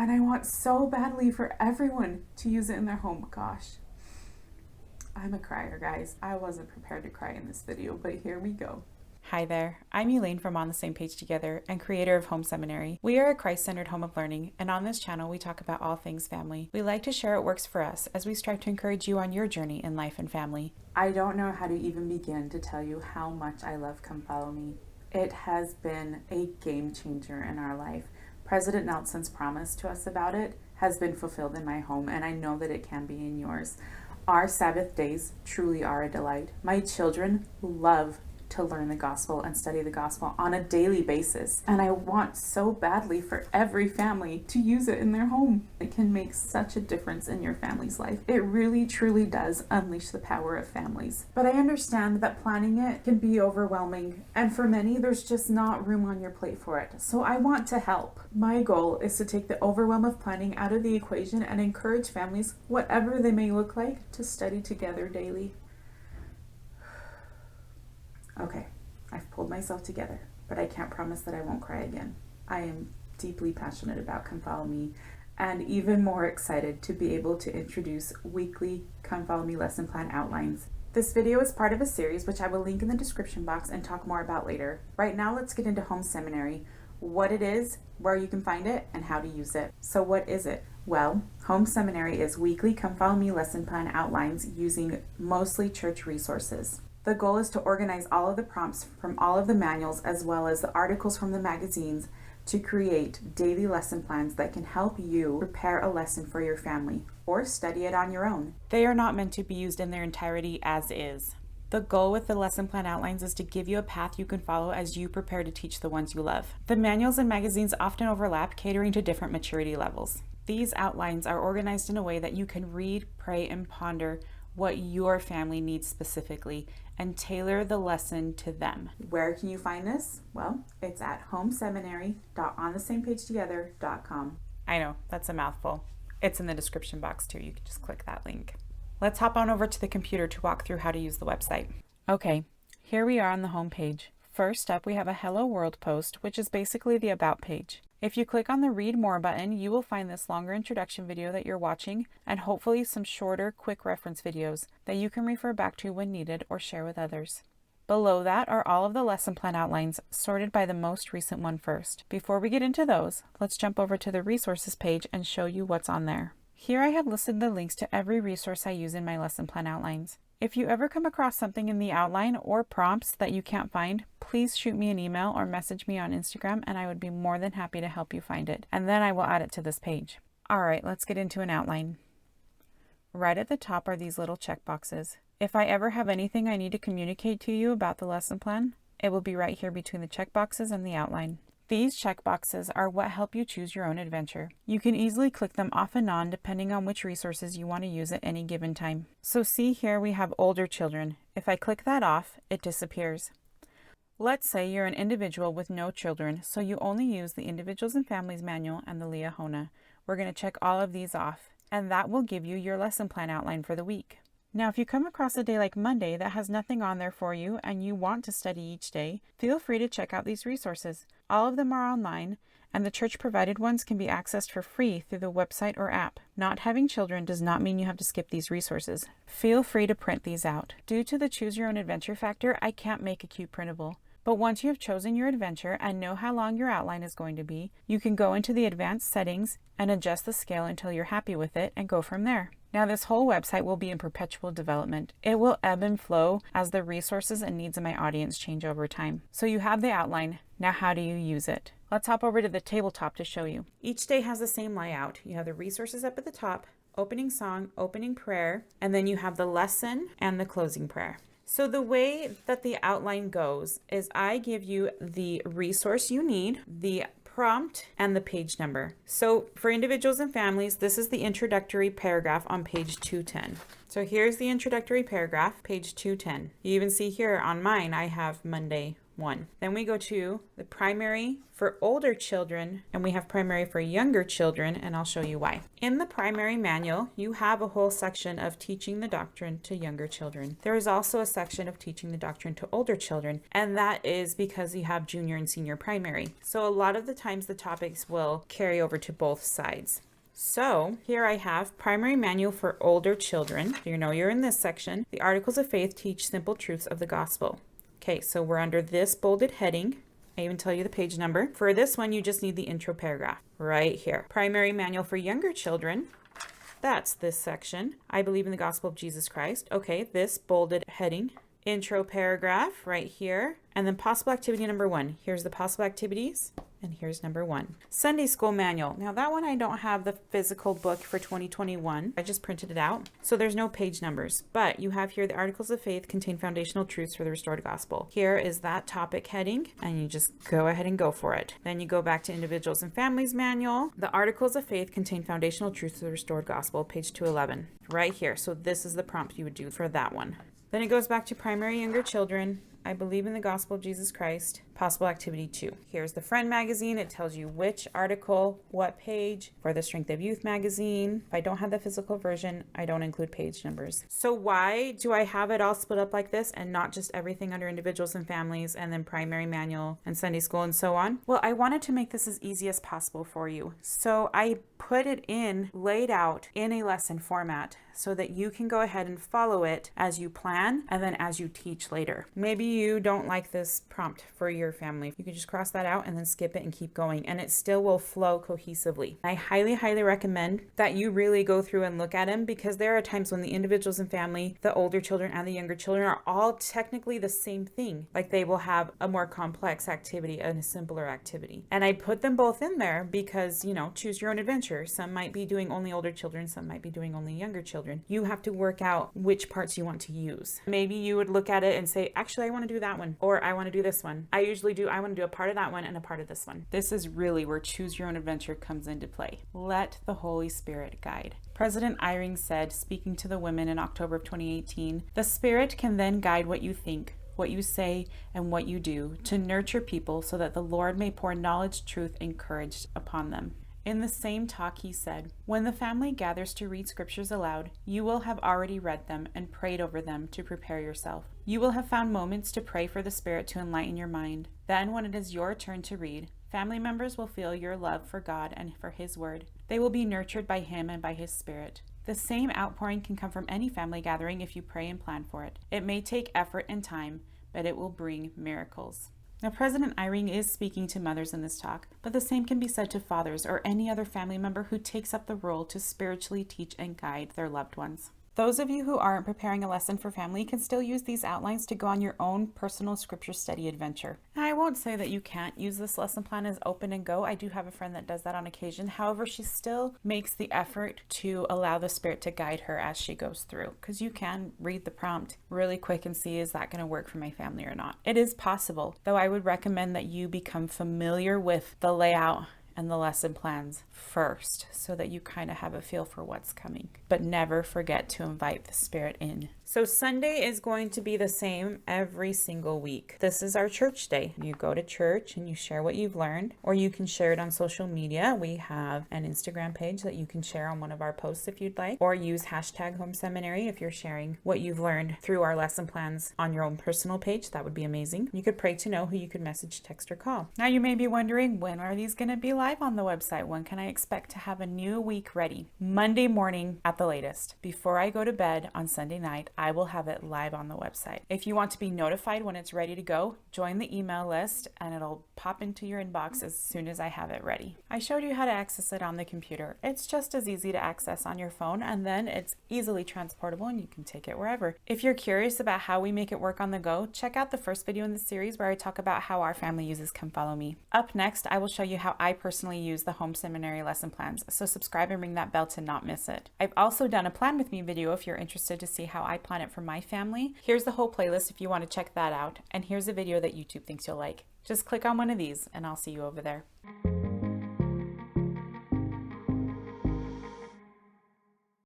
And I want so badly for everyone to use it in their home. Gosh, I'm a crier, guys. I wasn't prepared to cry in this video, but here we go. Hi there, I'm Elaine from On the Same Page Together and creator of Home Seminary. We are a Christ-centered home of learning, and on this channel we talk about all things family. We like to share what works for us as we strive to encourage you on your journey in life and family. I don't know how to even begin to tell you how much I love Come Follow Me. It has been a game changer in our life. President Nelson's promise to us about it has been fulfilled in my home, and I know that it can be in yours. Our Sabbath days truly are a delight. My children love to learn the gospel and study the gospel on a daily basis. And I want so badly for every family to use it in their home. It can make such a difference in your family's life. It really, truly does unleash the power of families. But I understand that planning it can be overwhelming. And for many, there's just not room on your plate for it. So I want to help. My goal is to take the overwhelm of planning out of the equation and encourage families, whatever they may look like, to study together daily. Okay, I've pulled myself together, but I can't promise that I won't cry again. I am deeply passionate about Come Follow Me, and even more excited to be able to introduce weekly Come Follow Me lesson plan outlines. This video is part of a series which I will link in the description box and talk more about later. Right now, let's get into Home Seminary, what it is, where you can find it, and how to use it. So what is it? Well, Home Seminary is weekly Come Follow Me lesson plan outlines using mostly church resources. The goal is to organize all of the prompts from all of the manuals as well as the articles from the magazines to create daily lesson plans that can help you prepare a lesson for your family or study it on your own. They are not meant to be used in their entirety as is. The goal with the lesson plan outlines is to give you a path you can follow as you prepare to teach the ones you love. The manuals and magazines often overlap, catering to different maturity levels. These outlines are organized in a way that you can read, pray, and ponder what your family needs specifically and tailor the lesson to them. Where can you find this? Well, it's at homeseminary.onthesamepagetogether.com. I know, that's a mouthful. It's in the description box too. You can just click that link. Let's hop on over to the computer to walk through how to use the website. Okay, here we are on the home page. First up, we have a Hello World post, which is basically the About page. If you click on the Read More button, you will find this longer introduction video that you're watching and hopefully some shorter, quick reference videos that you can refer back to when needed or share with others. Below that are all of the lesson plan outlines, sorted by the most recent one first. Before we get into those, let's jump over to the resources page and show you what's on there. Here I have listed the links to every resource I use in my lesson plan outlines. If you ever come across something in the outline or prompts that you can't find, please shoot me an email or message me on Instagram and I would be more than happy to help you find it. And then I will add it to this page. All right, let's get into an outline. Right at the top are these little check boxes. If I ever have anything I need to communicate to you about the lesson plan, it will be right here between the check boxes and the outline. These checkboxes are what help you choose your own adventure. You can easily click them off and on depending on which resources you want to use at any given time. So see here we have older children. If I click that off, it disappears. Let's say you're an individual with no children, so you only use the Individuals and Families Manual and the Liahona. We're going to check all of these off, and that will give you your lesson plan outline for the week. Now, if you come across a day like Monday that has nothing on there for you and you want to study each day, feel free to check out these resources. All of them are online, and the church-provided ones can be accessed for free through the website or app. Not having children does not mean you have to skip these resources. Feel free to print these out. Due to the choose your own adventure factor, I can't make a cute printable. But once you have chosen your adventure and know how long your outline is going to be, you can go into the advanced settings and adjust the scale until you're happy with it and go from there. Now, this whole website will be in perpetual development. It will ebb and flow as the resources and needs of my audience change over time. So you have the outline. Now, how do you use it? Let's hop over to the tabletop to show you. Each day has the same layout. You have the resources up at the top, opening song, opening prayer, and then you have the lesson and the closing prayer. So the way that the outline goes is I give you the resource you need, the prompt, and the page number. So for individuals and families, this is the introductory paragraph on page 210. So here's the introductory paragraph, page 210. You even see here on mine, I have Monday, 1. Then we go to the primary for older children, and we have primary for younger children, and I'll show you why. In the primary manual, you have a whole section of teaching the doctrine to younger children. There is also a section of teaching the doctrine to older children, and that is because you have junior and senior primary. So a lot of the times the topics will carry over to both sides. So here I have primary manual for older children. You know you're in this section. The articles of faith teach simple truths of the gospel. Okay, so we're under this bolded heading. I even tell you the page number. For this one, you just need the intro paragraph right here. Primary manual for younger children. That's this section. I believe in the gospel of Jesus Christ. Okay, this bolded heading. Intro paragraph right here. And then possible activity number 1. Here's the possible activities. And here's number 1. Sunday school manual. Now that one I don't have the physical book for 2021. I just printed it out. So there's no page numbers. But you have here the articles of faith contain foundational truths for the restored gospel. Here is that topic heading. And you just go ahead and go for it. Then you go back to individuals and families manual. The articles of faith contain foundational truths for the restored gospel. Page 211. Right here. So this is the prompt you would do for that one. Then it goes back to primary younger children. I believe in the gospel of Jesus Christ. Possible activity 2. Here's the Friend magazine. It tells you which article, what page. For the Strength of Youth magazine, if I don't have the physical version, I don't include page numbers. So why do I have it all split up like this and not just everything under individuals and families and then primary manual and Sunday school and so on? Well, I wanted to make this as easy as possible for you. So I put it laid out in a lesson format so that you can go ahead and follow it as you plan and then as you teach later. Maybe you don't like this prompt for your family. You can just cross that out and then skip it and keep going, and it still will flow cohesively. I highly recommend that you really go through and look at them, because there are times when the individuals and family, the older children and the younger children are all technically the same thing. Like they will have a more complex activity and a simpler activity. And I put them both in there because, choose your own adventure. Some might be doing only older children, some might be doing only younger children. You have to work out which parts you want to use. Maybe you would look at it and say, actually, I want to do that one, or I want to do this one. I want to do a part of that one and a part of this one. This is really where choose your own adventure comes into play. Let the Holy Spirit guide. President Eyring said, speaking to the women in October of 2018, the Spirit can then guide what you think, what you say, and what you do to nurture people so that the Lord may pour knowledge, truth, and courage upon them. In the same talk, he said, when the family gathers to read scriptures aloud, you will have already read them and prayed over them to prepare yourself. You will have found moments to pray for the Spirit to enlighten your mind. Then, when it is your turn to read, family members will feel your love for God and for His Word. They will be nurtured by Him and by His Spirit. The same outpouring can come from any family gathering if you pray and plan for it. It may take effort and time, but it will bring miracles. Now, President Eyring is speaking to mothers in this talk, but the same can be said to fathers or any other family member who takes up the role to spiritually teach and guide their loved ones. Those of you who aren't preparing a lesson for family can still use these outlines to go on your own personal scripture study adventure. Now, I won't say that you can't use this lesson plan as open and go. I do have a friend that does that on occasion. However, she still makes the effort to allow the Spirit to guide her as she goes through, because you can read the prompt really quick and see, is that going to work for my family or not? It is possible, though I would recommend that you become familiar with the layout and the lesson plans first so that you kind of have a feel for what's coming. But never forget to invite the Spirit in. So Sunday is going to be the same every single week. This is our church day. You go to church and you share what you've learned, or you can share it on social media. We have an Instagram page that you can share on one of our posts if you'd like, or use hashtag Home Seminary if you're sharing what you've learned through our lesson plans on your own personal page. That would be amazing. You could pray to know who you could message, text, or call. Now you may be wondering, when are these going to be live on the website? When can I expect to have a new week ready? Monday morning at the latest. Before I go to bed on Sunday night, I will have it live on the website. If you want to be notified when it's ready to go, join the email list and it'll pop into your inbox as soon as I have it ready. I showed you how to access it on the computer. It's just as easy to access on your phone, and then it's easily transportable and you can take it wherever. If you're curious about how we make it work on the go, check out the first video in the series where I talk about how our family uses Come Follow Me. Up next, I will show you how I personally use the Home Seminary lesson plans, so subscribe and ring that bell to not miss it. I've also done a Plan With Me video if you're interested to see how I plan it for my family. Here's the whole playlist if you want to check that out, and here's a video that YouTube thinks you'll like. Just click on one of these and I'll see you over there.